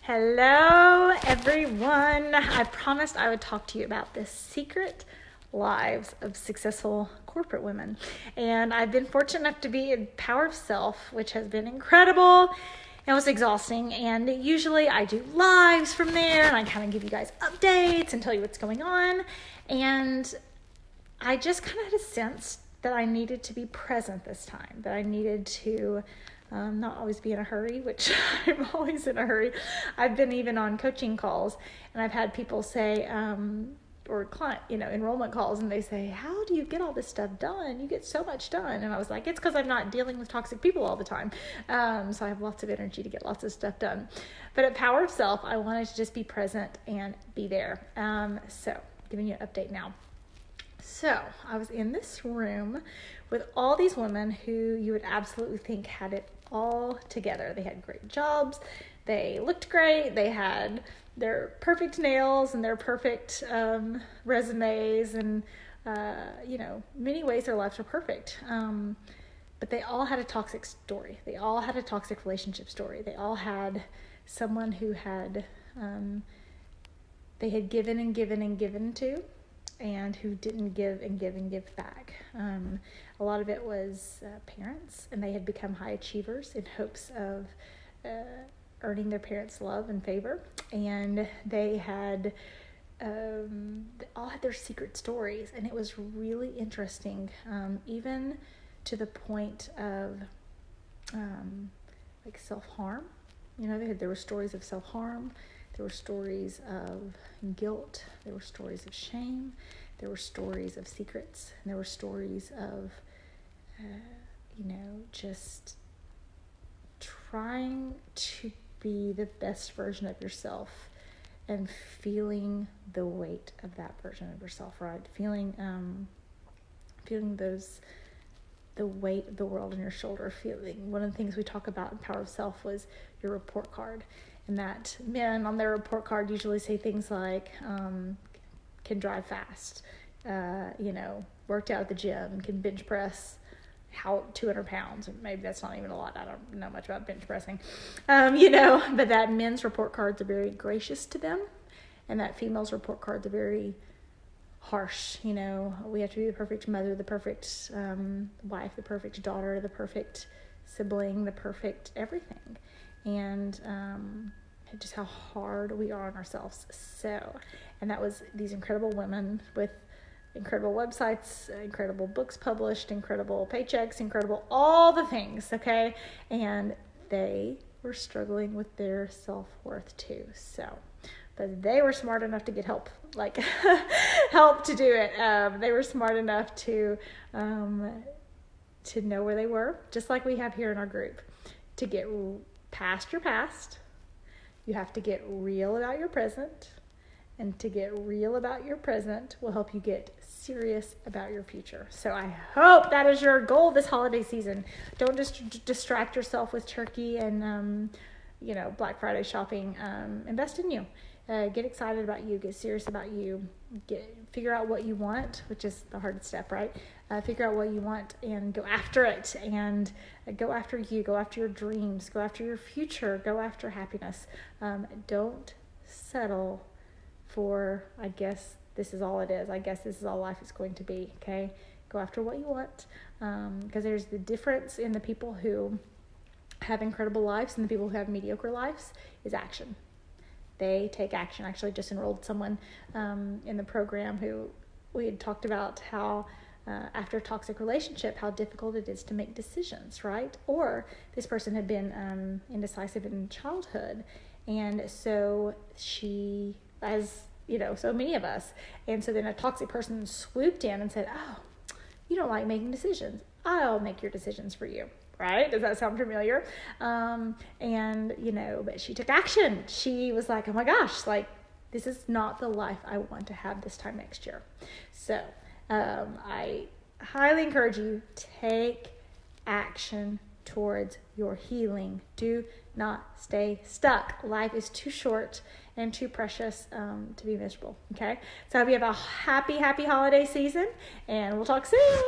Hello, everyone. I promised I would talk to you about the secret lives of successful corporate women. And I've been fortunate enough to be in Power of Self, which has been incredible. It was exhausting. And usually I do lives from there and I kind of give you guys updates and tell you what's going on. And I just kind of had a sense that I needed to be present this time, that I needed to not always be in a hurry, which I'm always in a hurry. I've been even on coaching calls and I've had people say, or client, enrollment calls, and they say, how do you get all this stuff done? You get so much done. And I was like, it's because I'm not dealing with toxic people all the time. So I have lots of energy to get lots of stuff done. But at Power of Self, I wanted to just be present and be there. So giving you an update now. So I was in this room with all these women who you would absolutely think had it all together. They had great jobs. They looked great. They had their perfect nails and their perfect resumes, and many ways their lives were perfect. But they all had a toxic story. They all had a toxic relationship story. They all had someone who had they had given and given and given to, and who didn't give and give and give back. A lot of it was parents, and they had become high achievers in hopes of earning their parents' love and favor. And they all had their secret stories, and it was really interesting, even to the point of like self-harm. There were stories of self-harm. There were stories of guilt. There were stories of shame. There were stories of secrets. And there were stories of, just trying to be the best version of yourself and feeling the weight of that version of yourself, right? Feeling the weight of the world on your shoulder. One of the things we talk about in Power of Self was your report card. And that men on their report card usually say things like, can drive fast, worked out at the gym, can bench press 200 pounds. Maybe that's not even a lot. I don't know much about bench pressing, but that men's report cards are very gracious to them. And that females' report cards are very harsh. We have to be the perfect mother, the perfect wife, the perfect daughter, the perfect sibling, the perfect everything. And just how hard we are on ourselves. And that was these incredible women with incredible websites, incredible books published, incredible paychecks, incredible all the things, okay? And they were struggling with their self-worth too. But they were smart enough to get help, help to do it. They were smart enough to know where they were, just like we have here in our group. To get past your past, you have to get real about your present, and to get real about your present will help you get serious about your future. So I hope that is your goal this holiday season. Don't just distract yourself with turkey and Black Friday shopping. Invest in you. Get excited about you. Get serious about you. Figure out what you want, which is the hardest step, right? Figure out what you want and go after it, and go after you. Go after your dreams. Go after your future. Go after happiness. Don't settle for, I guess this is all it is. I guess this is all life is going to be, okay? Go after what you want, because there's the difference in the people who have incredible lives and the people who have mediocre lives is action. They take action. I actually just enrolled someone in the program who we had talked about how after a toxic relationship, how difficult it is to make decisions, right? Or this person had been indecisive in childhood. And so she, as so many of us, and so then a toxic person swooped in and said, oh, you don't like making decisions. I'll make your decisions for you. Right? Does that sound familiar? But she took action. She was like, oh my gosh, this is not the life I want to have this time next year. So I highly encourage you, take action towards your healing. Do not stay stuck. Life is too short and too precious to be miserable. Okay? So I hope you have a happy holiday season, and we'll talk soon.